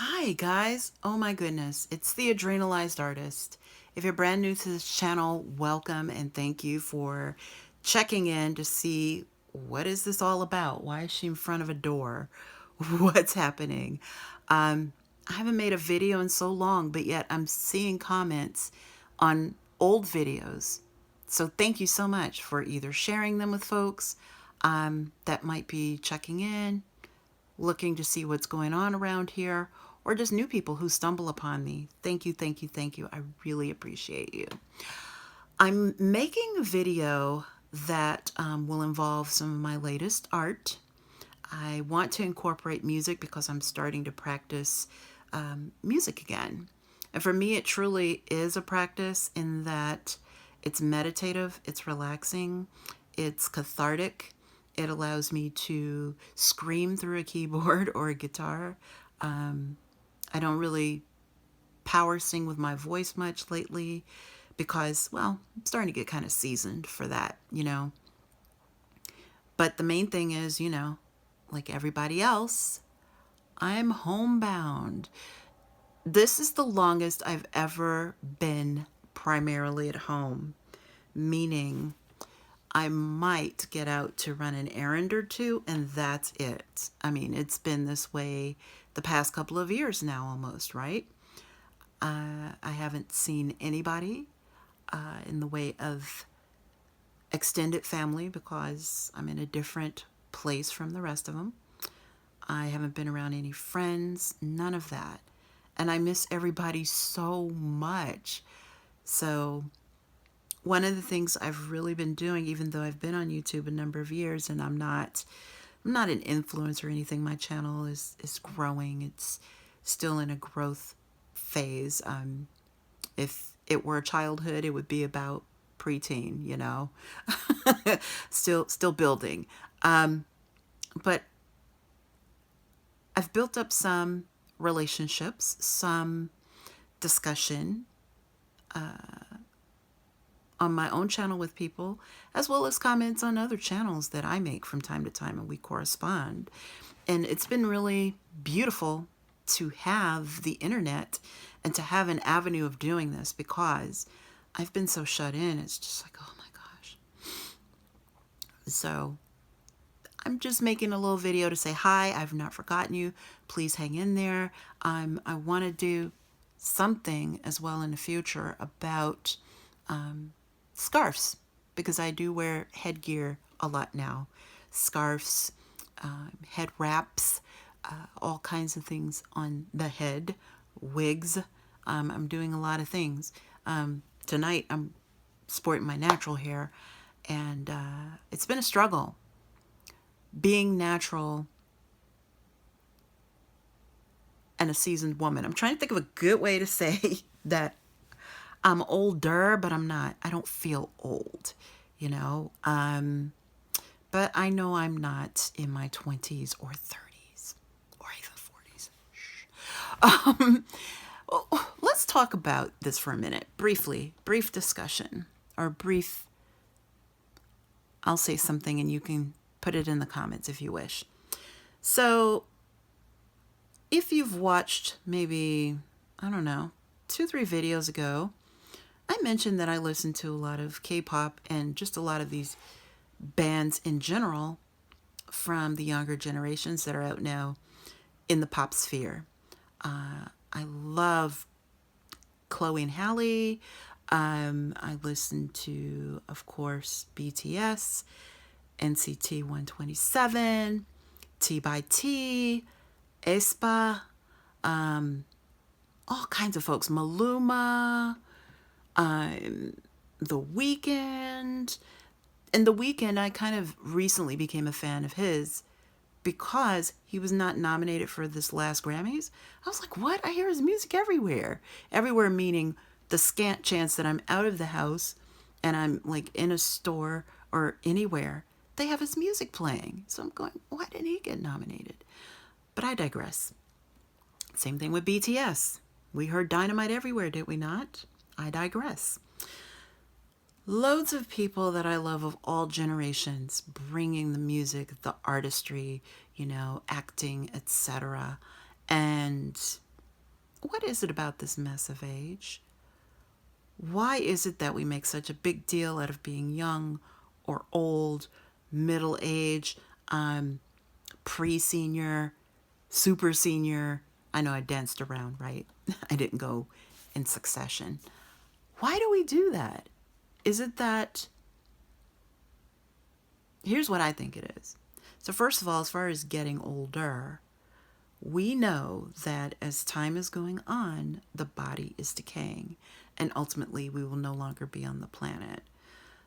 Hi guys, oh my goodness, it's the Adrenalized Artist. If you're brand new to this channel, welcome and thank you for checking in to see what is this all about? Why is she in front of a door? What's happening? I haven't made a video in so long, but yet I'm seeing comments on old videos. So thank you so much for either sharing them with folks that might be checking in, looking to see what's going on around here, or just new people who stumble upon me. Thank you, thank you, thank you. I really appreciate you. I'm making a video that will involve some of my latest art. I want to incorporate music because I'm starting to practice music again. And for me, it truly is a practice in that it's meditative, it's relaxing, it's cathartic. It allows me to scream through a keyboard or a guitar. I don't really power sing with my voice much lately because, well, I'm starting to get kind of seasoned for that. But the main thing is, like everybody else, I'm homebound. This is the longest I've ever been primarily at home, meaning I might get out to run an errand or two, and that's it. I mean, it's been this way the past couple of years now almost, right? I haven't seen anybody in the way of extended family because I'm in a different place from the rest of them. I haven't been around any friends, none of that. And I miss everybody so much. So one of the things I've really been doing, even though I've been on YouTube a number of years and I'm not an influencer or anything. My channel is growing. It's still in a growth phase. If it were a childhood, it would be about preteen, still building. But I've built up some relationships, some discussion on my own channel with people, as well as comments on other channels that I make from time to time, and we correspond. And it's been really beautiful to have the internet and to have an avenue of doing this because I've been so shut in. It's just like, oh my gosh. So I'm just making a little video to say hi. I've not forgotten you. Please hang in there. I want to do something as well in the future about scarves because I do wear headgear a lot now. Scarves, head wraps, all kinds of things on the head, wigs. I'm doing a lot of things. Tonight I'm sporting my natural hair, and it's been a struggle being natural and a seasoned woman. I'm trying to think of a good way to say that I'm older, but I'm not. I don't feel old. But I know I'm not in my 20s or 30s or even 40s. Let's talk about this for a minute, briefly. Brief discussion or brief. I'll say something and you can put it in the comments if you wish. So, if you've watched maybe, I don't know, 2-3 videos ago, I mentioned that I listen to a lot of K-pop and just a lot of these bands in general from the younger generations that are out now in the pop sphere. I love Chloe and Halle. I listen to, of course, BTS, NCT 127, T by T, aespa, all kinds of folks. Maluma, The Weeknd. And The Weeknd, I kind of recently became a fan of his because he was not nominated for this last Grammys. I was like, what? I hear his music everywhere. Everywhere meaning the scant chance that I'm out of the house and I'm like in a store or anywhere, they have his music playing. So I'm going, why didn't he get nominated? But I digress. Same thing with BTS. We heard Dynamite everywhere, did we not? I digress. Loads of people that I love of all generations bringing the music, the artistry, acting, etc. And what is it about this mess of age? Why is it that we make such a big deal out of being young or old, middle age, pre-senior, super senior? I know I danced around, right? I didn't go in succession. Why do we do that? Is it that... Here's what I think it is. So first of all, as far as getting older, we know that as time is going on, the body is decaying, and ultimately we will no longer be on the planet.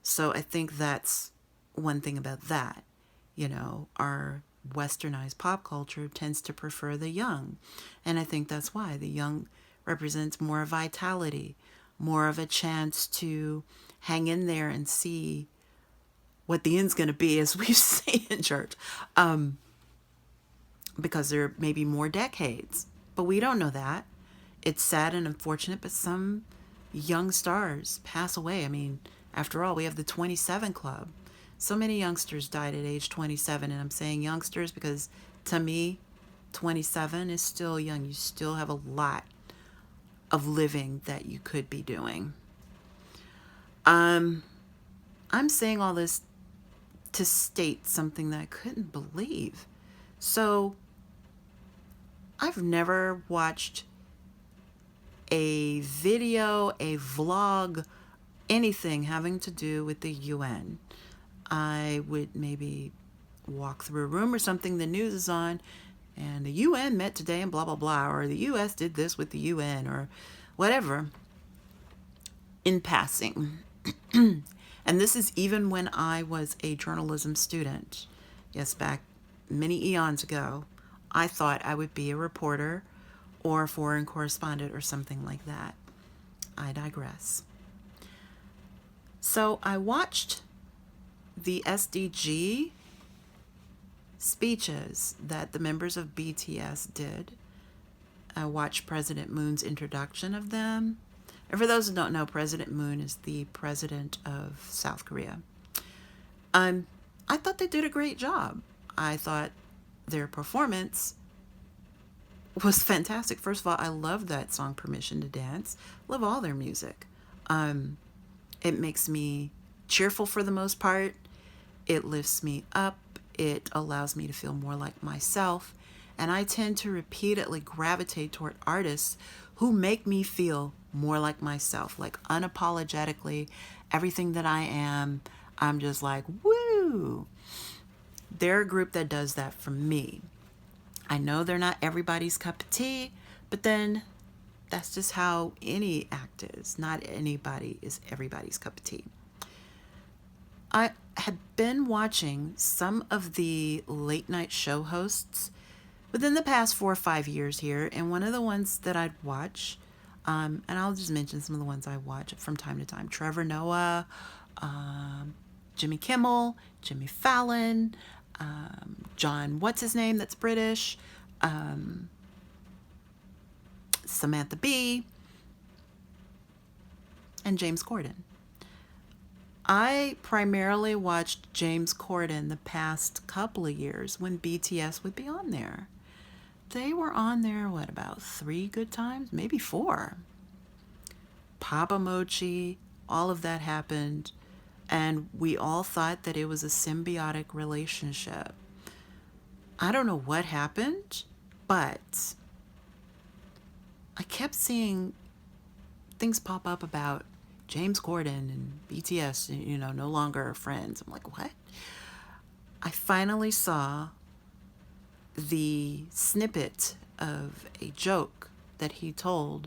So I think that's one thing about that. You know, our westernized pop culture tends to prefer the young. And I think that's why the young represents more vitality, more of a chance to hang in there and see what the end's going to be, as we say in church, because there may be more decades. But we don't know that. It's sad and unfortunate, but some young stars pass away. I mean, after all, we have the 27 Club. So many youngsters died at age 27, and I'm saying youngsters because to me, 27 is still young. You still have a lot of living that you could be doing. I'm saying all this to state something that I couldn't believe. So, I've never watched a video, a vlog, anything having to do with the UN. I would maybe walk through a room or something, the news is on, and the UN met today and blah, blah, blah, or the US did this with the UN, or whatever, in passing. And this is even when I was a journalism student. Yes, back many eons ago, I thought I would be a reporter or a foreign correspondent or something like that. I digress. So I watched the SDG speeches that the members of BTS did. I watched President Moon's introduction of them. And for those who don't know, President Moon is the president of South Korea. I thought they did a great job. I thought their performance was fantastic. First of all, I love that song, Permission to Dance. Love all their music. It makes me cheerful for the most part. It lifts me up. It allows me to feel more like myself. And I tend to repeatedly gravitate toward artists who make me feel more like myself, like unapologetically, everything that I am, I'm just like, woo. They're a group that does that for me. I know they're not everybody's cup of tea, but then that's just how any act is. Not anybody is everybody's cup of tea. I had been watching some of the late night show hosts within the past 4 or 5 years here, and one of the ones that I'd watch, and I'll just mention some of the ones I watch from time to time: Trevor Noah, Jimmy Kimmel, Jimmy Fallon, John, what's his name, that's British, Samantha Bee, and James Corden. I primarily watched James Corden the past couple of years when BTS would be on there. They were on there, what, about 3 good times? Maybe 4. Papa Mochi, all of that happened. And we all thought that it was a symbiotic relationship. I don't know what happened, but I kept seeing things pop up about James Corden and BTS, you know, no longer friends. I'm like, what? I finally saw the snippet of a joke that he told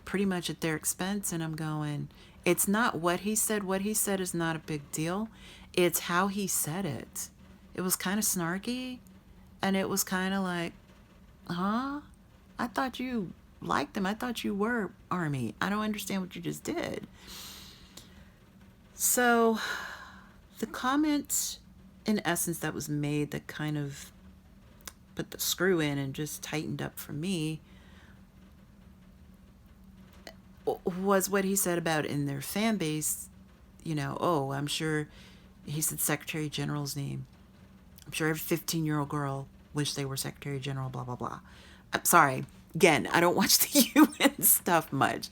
pretty much at their expense, and I'm going, it's not what he said. What he said is not a big deal. It's how he said it. It was kind of snarky, and it was kind of like, huh? I thought you liked them. I thought you were Army. I don't understand what you just did. So the comment, in essence, that was made that kind of put the screw in and just tightened up for me was what he said about in their fan base, you know, oh, I'm sure, he said Secretary General's name. I'm sure every 15-year-old girl wished they were Secretary General, blah, blah, blah. I'm sorry. Again, I don't watch the UN stuff much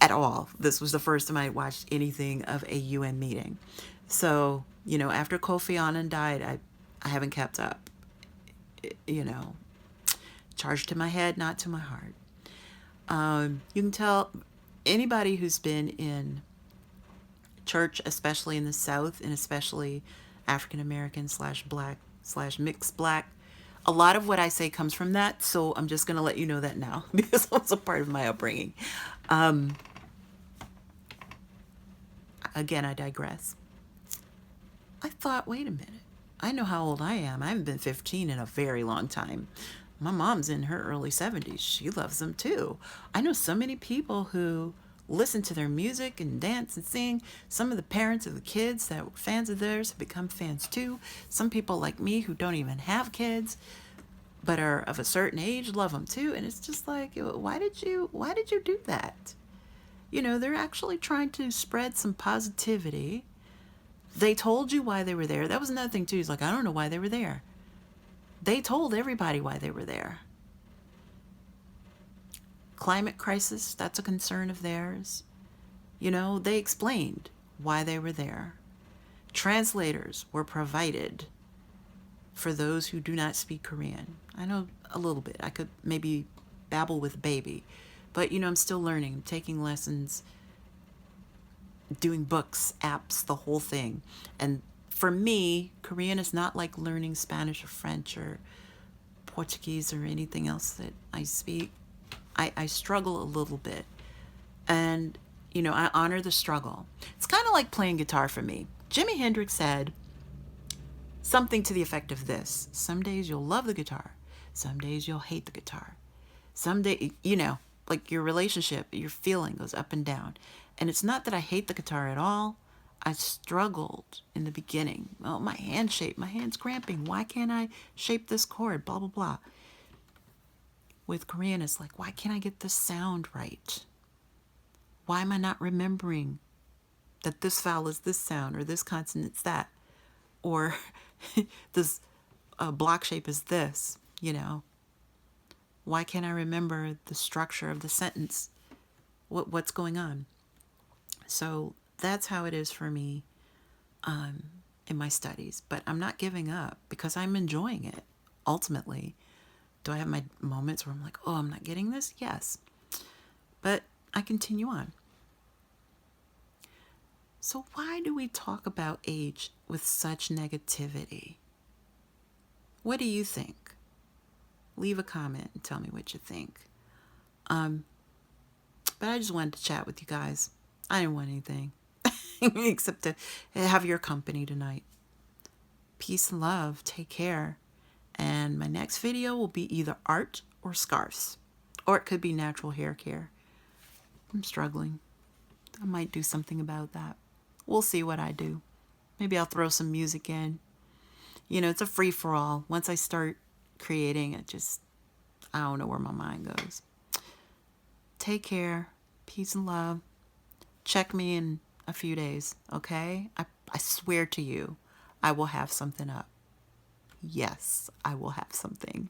at all. This was the first time I watched anything of a UN meeting. So, after Kofi Annan died, I haven't kept up. You know, charged to my head, not to my heart. You can tell anybody who's been in church, especially in the South, and especially African American slash black slash mixed black. A lot of what I say comes from that, so I'm just going to let you know that now because it was a part of my upbringing. Again, I digress. I thought, wait a minute. I know how old I am. I haven't been 15 in a very long time. My mom's in her early 70s. She loves them too. I know so many people who listen to their music and dance and sing. Some of the parents of the kids that were fans of theirs have become fans too. Some people like me who don't even have kids but are of a certain age love them too. And it's just like, why did you do that? They're actually trying to spread some positivity. They told you why they were there. That was another thing too. He's like, I don't know why they were there. They told everybody why they were there. Climate crisis, that's a concern of theirs. They explained why they were there. Translators were provided for those who do not speak Korean. I know a little bit. I could maybe babble with baby, but I'm still learning. I'm taking lessons, doing books, apps, the whole thing. And for me, Korean is not like learning Spanish or French or Portuguese or anything else that I speak. I struggle a little bit. And, I honor the struggle. It's kind of like playing guitar for me. Jimi Hendrix said something to the effect of this: some days you'll love the guitar, some days you'll hate the guitar. Someday, like your relationship, your feeling goes up and down. And it's not that I hate the guitar at all. I struggled in the beginning. Oh, my hand shape, my hand's cramping. Why can't I shape this chord? Blah, blah, blah. With Korean, it's like, why can't I get the sound right? Why am I not remembering that this vowel is this sound or this consonant's that? Or this block shape is this, Why can't I remember the structure of the sentence? What's going on? So that's how it is for me in my studies. But I'm not giving up because I'm enjoying it, ultimately. Do I have my moments where I'm like, oh, I'm not getting this? Yes. But I continue on. So why do we talk about age with such negativity? What do you think? Leave a comment and tell me what you think. But I just wanted to chat with you guys. I didn't want anything except to have your company tonight. Peace and love. Take care. And my next video will be either art or scarves. Or it could be natural hair care. I'm struggling. I might do something about that. We'll see what I do. Maybe I'll throw some music in. It's a free-for-all. Once I start creating, I don't know where my mind goes. Take care. Peace and love. Check me in a few days, okay? I swear to you, I will have something up. Yes, I will have something.